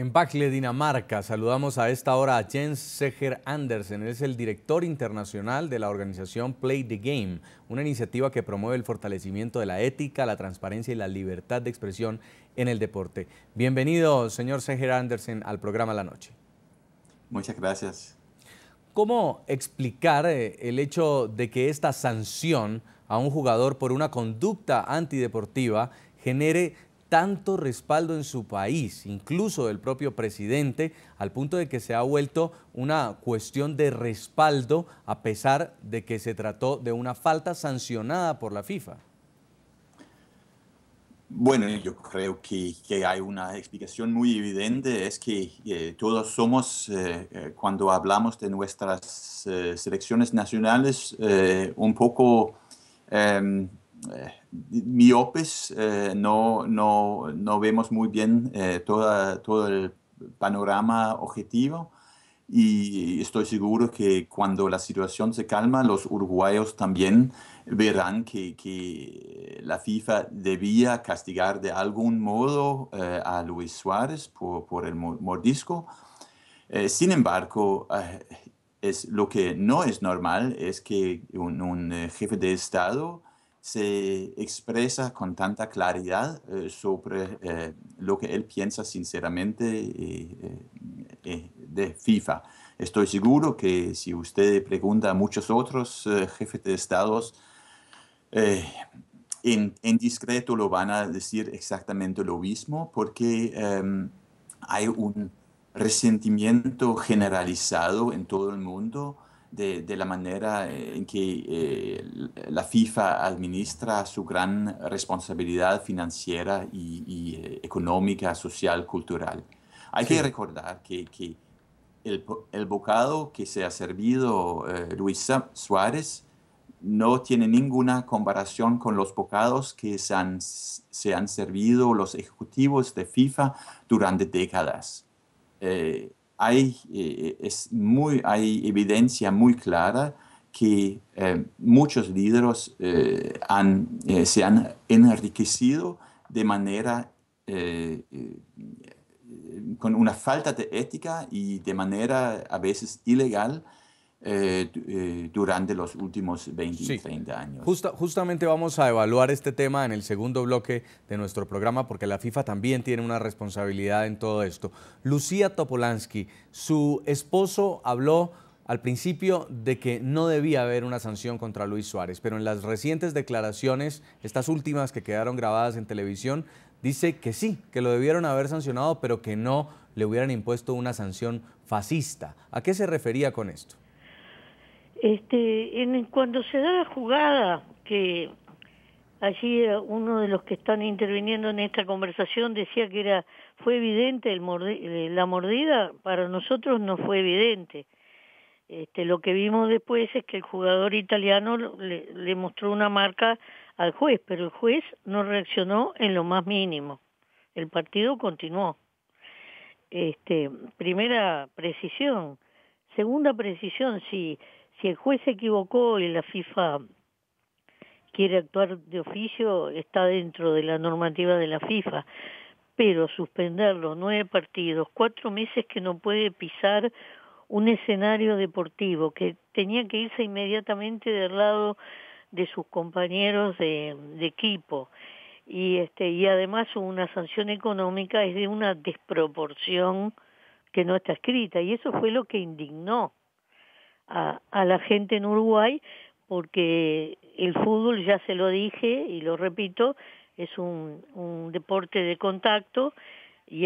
En Bachle, Dinamarca, saludamos a esta hora a Jens Seger Andersen. Él es el director internacional de la organización Play the Game, una iniciativa que promueve el fortalecimiento de la ética, la transparencia y la libertad de expresión en el deporte. Bienvenido, señor Seger Andersen, al programa La Noche. Muchas gracias. ¿Cómo explicar el hecho de que esta sanción a un jugador por una conducta antideportiva genere tanto respaldo en su país, incluso del propio presidente, al punto de que se ha vuelto una cuestión de respaldo a pesar de que se trató de una falta sancionada por la FIFA? Bueno, yo creo que hay una explicación muy evidente, es que todos somos, cuando hablamos de nuestras selecciones nacionales, un poco miopes, no vemos muy bien todo el panorama objetivo. Y estoy seguro que cuando la situación se calma, los uruguayos también verán que la FIFA debía castigar de algún modo a Luis Suárez por el mordisco. Sin embargo, lo que no es normal es que un jefe de Estado se expresa con tanta claridad sobre lo que él piensa sinceramente de FIFA. Estoy seguro que si usted pregunta a muchos otros jefes de estados, eh, en discreto lo van a decir exactamente lo mismo, porque hay un resentimiento generalizado en todo el mundo de la manera en que la FIFA administra su gran responsabilidad financiera y económica, social, cultural. Hay que Sí. recordar que el bocado que se ha servido Luis Suárez no tiene ninguna comparación con los bocados que se han servido los ejecutivos de FIFA durante décadas. Hay evidencia muy clara que muchos líderes se han enriquecido de manera con una falta de ética y de manera a veces ilegal durante los últimos 20 y Sí, 30 años. justamente vamos a evaluar este tema en el segundo bloque de nuestro programa porque la FIFA también tiene una responsabilidad en todo esto. Lucía Topolansky, su esposo habló al principio de que no debía haber una sanción contra Luis Suárez, pero en las recientes declaraciones, estas últimas que quedaron grabadas en televisión, dice que sí, que lo debieron haber sancionado, pero que no le hubieran impuesto una sanción fascista. ¿A qué se refería con esto? Cuando se da la jugada, que allí uno de los que están interviniendo en esta conversación decía que fue evidente la mordida, para nosotros no fue evidente. Lo que vimos después es que el jugador italiano le mostró una marca al juez, pero el juez no reaccionó en lo más mínimo. El partido continuó. Primera precisión. Segunda precisión, si el juez se equivocó y la FIFA quiere actuar de oficio, está dentro de la normativa de la FIFA, pero suspender los 9 partidos, 4 meses que no puede pisar un escenario deportivo, que tenía que irse inmediatamente del lado de sus compañeros de equipo, y además una sanción económica, es de una desproporción que no está escrita, y eso fue lo que indignó a la gente en Uruguay, porque el fútbol, ya se lo dije y lo repito, es un deporte de contacto, y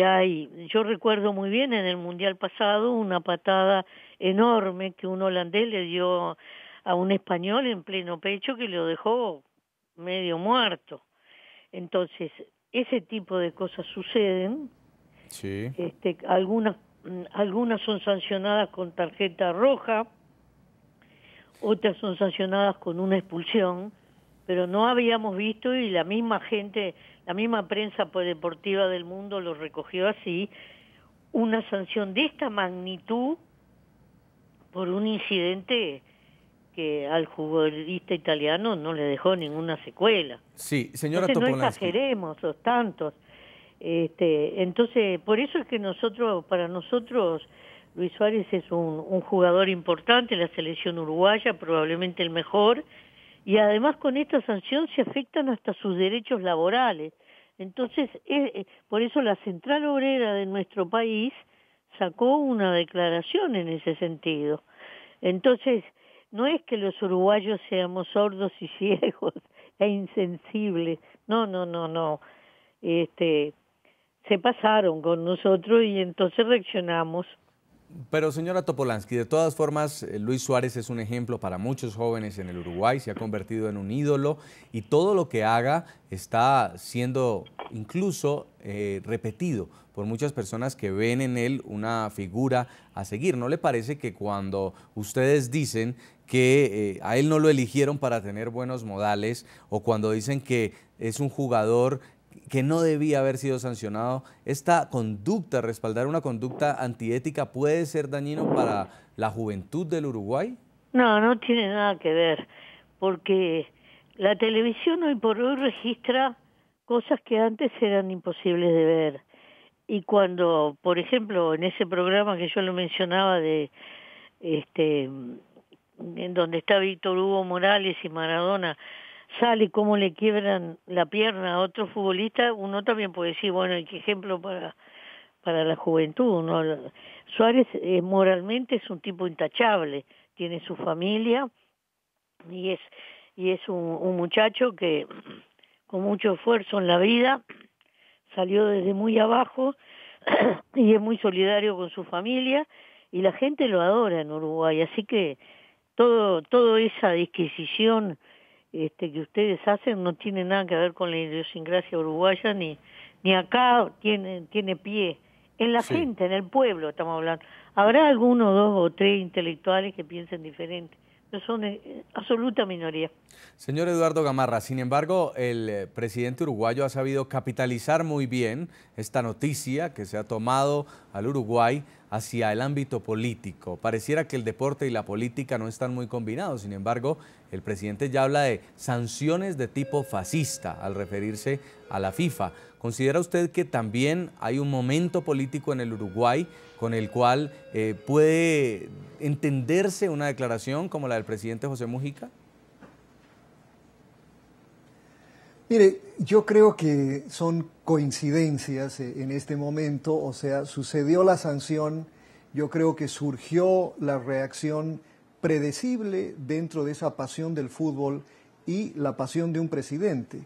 yo recuerdo muy bien en el Mundial pasado una patada enorme que un holandés le dio a un español en pleno pecho que lo dejó medio muerto. Entonces, ese tipo de cosas suceden. Sí. Algunas son sancionadas con tarjeta roja, otras son sancionadas con una expulsión, pero no habíamos visto, y la misma gente, la misma prensa deportiva del mundo lo recogió así, una sanción de esta magnitud por un incidente que al futbolista italiano no le dejó ninguna secuela. Sí, señora Entonces no Topolansky. exageremos los tantos. Entonces, por eso es que para nosotros, Luis Suárez es un jugador importante en la selección uruguaya, probablemente el mejor, y además con esta sanción se afectan hasta sus derechos laborales. Entonces, por eso la Central Obrera de nuestro país sacó una declaración en ese sentido. Entonces, no es que los uruguayos seamos sordos y ciegos e insensibles, no. Se pasaron con nosotros y entonces reaccionamos. Pero señora Topolansky, de todas formas, Luis Suárez es un ejemplo para muchos jóvenes en el Uruguay, se ha convertido en un ídolo y todo lo que haga está siendo incluso repetido por muchas personas que ven en él una figura a seguir. ¿No le parece que cuando ustedes dicen que a él no lo eligieron para tener buenos modales o cuando dicen que es un jugador que no debía haber sido sancionado, esta conducta, respaldar una conducta antiética, puede ser dañino para la juventud del Uruguay? No tiene nada que ver, porque la televisión hoy por hoy registra cosas que antes eran imposibles de ver. Y cuando, por ejemplo, en ese programa que yo lo mencionaba en donde está Víctor Hugo Morales y Maradona, sale cómo le quiebran la pierna a otro futbolista, uno también puede decir, bueno, qué ejemplo para la juventud, ¿no? Suárez moralmente es un tipo intachable, tiene su familia y es un muchacho que con mucho esfuerzo en la vida salió desde muy abajo y es muy solidario con su familia y la gente lo adora en Uruguay, así que toda esa disquisición que ustedes hacen no tiene nada que ver con la idiosincrasia uruguaya ni acá tiene pie en la gente, en el pueblo estamos hablando. Habrá algunos, 2 o 3 intelectuales que piensen diferente, pero son absoluta minoría. Señor Eduardo Gamarra, sin embargo, el presidente uruguayo ha sabido capitalizar muy bien esta noticia que se ha tomado al Uruguay hacia el ámbito político. Pareciera que el deporte y la política no están muy combinados, sin embargo, el presidente ya habla de sanciones de tipo fascista al referirse a la FIFA. ¿Considera usted que también hay un momento político en el Uruguay con el cual puede entenderse una declaración como la del presidente José Mujica? Mire, yo creo que son coincidencias en este momento, o sea, sucedió la sanción, yo creo que surgió la reacción predecible dentro de esa pasión del fútbol y la pasión de un presidente.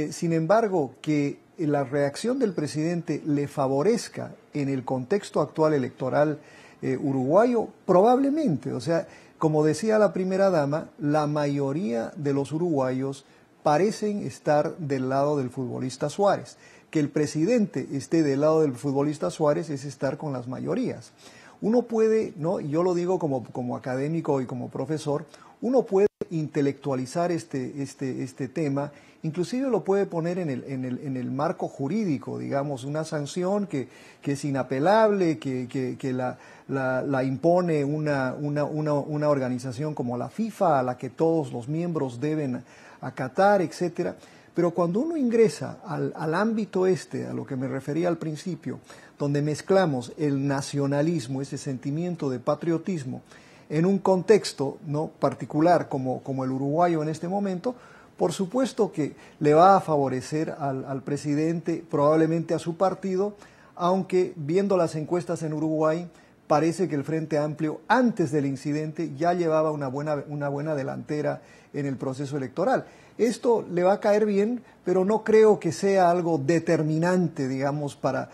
Sin embargo, que la reacción del presidente le favorezca en el contexto actual electoral uruguayo, probablemente, o sea, como decía la primera dama, la mayoría de los uruguayos parecen estar del lado del futbolista Suárez. Que el presidente esté del lado del futbolista Suárez es estar con las mayorías. Uno puede, ¿no? Y yo lo digo como académico y como profesor, uno puede intelectualizar este tema, inclusive lo puede poner en el marco jurídico, digamos, una sanción que es inapelable, que la impone una organización como la FIFA, a la que todos los miembros deben acatar, etcétera. Pero cuando uno ingresa al ámbito a lo que me refería al principio, donde mezclamos el nacionalismo, ese sentimiento de patriotismo, en un contexto no particular como el uruguayo en este momento, por supuesto que le va a favorecer al presidente, probablemente a su partido, aunque viendo las encuestas en Uruguay, parece que el Frente Amplio, antes del incidente, ya llevaba una buena delantera en el proceso electoral. Esto le va a caer bien, pero no creo que sea algo determinante, digamos, para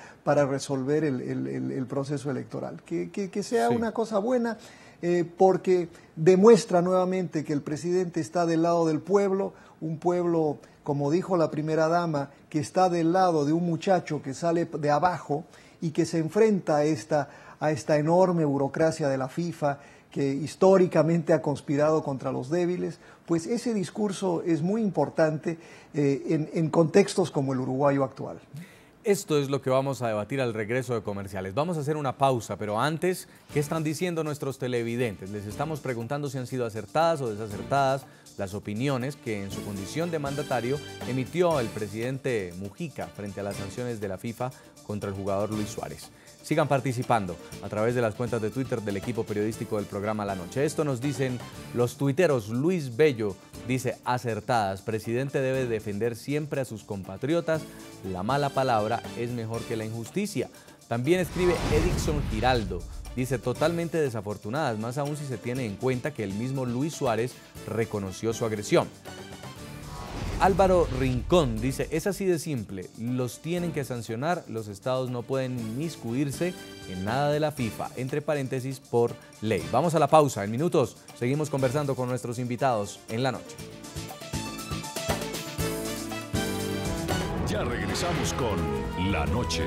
resolver el proceso electoral. Que sea una cosa buena, porque demuestra nuevamente que el presidente está del lado del pueblo, un pueblo, como dijo la primera dama, que está del lado de un muchacho que sale de abajo y que se enfrenta a esta enorme burocracia de la FIFA que históricamente ha conspirado contra los débiles. Pues ese discurso es muy importante en contextos como el uruguayo actual. Esto es lo que vamos a debatir al regreso de comerciales. Vamos a hacer una pausa, pero antes, ¿qué están diciendo nuestros televidentes? Les estamos preguntando si han sido acertadas o desacertadas las opiniones que en su condición de mandatario emitió el presidente Mujica frente a las sanciones de la FIFA contra el jugador Luis Suárez. Sigan participando a través de las cuentas de Twitter del equipo periodístico del programa La Noche. Esto nos dicen los tuiteros. Luis Bello dice: acertadas, presidente debe defender siempre a sus compatriotas, la mala palabra es mejor que la injusticia. También escribe Edixon Giraldo, dice: totalmente desafortunadas, más aún si se tiene en cuenta que el mismo Luis Suárez reconoció su agresión. Álvaro Rincón dice: es así de simple, los tienen que sancionar, los estados no pueden inmiscuirse en nada de la FIFA, entre paréntesis, por ley. Vamos a la pausa, en minutos seguimos conversando con nuestros invitados en La Noche. Ya regresamos con La Noche.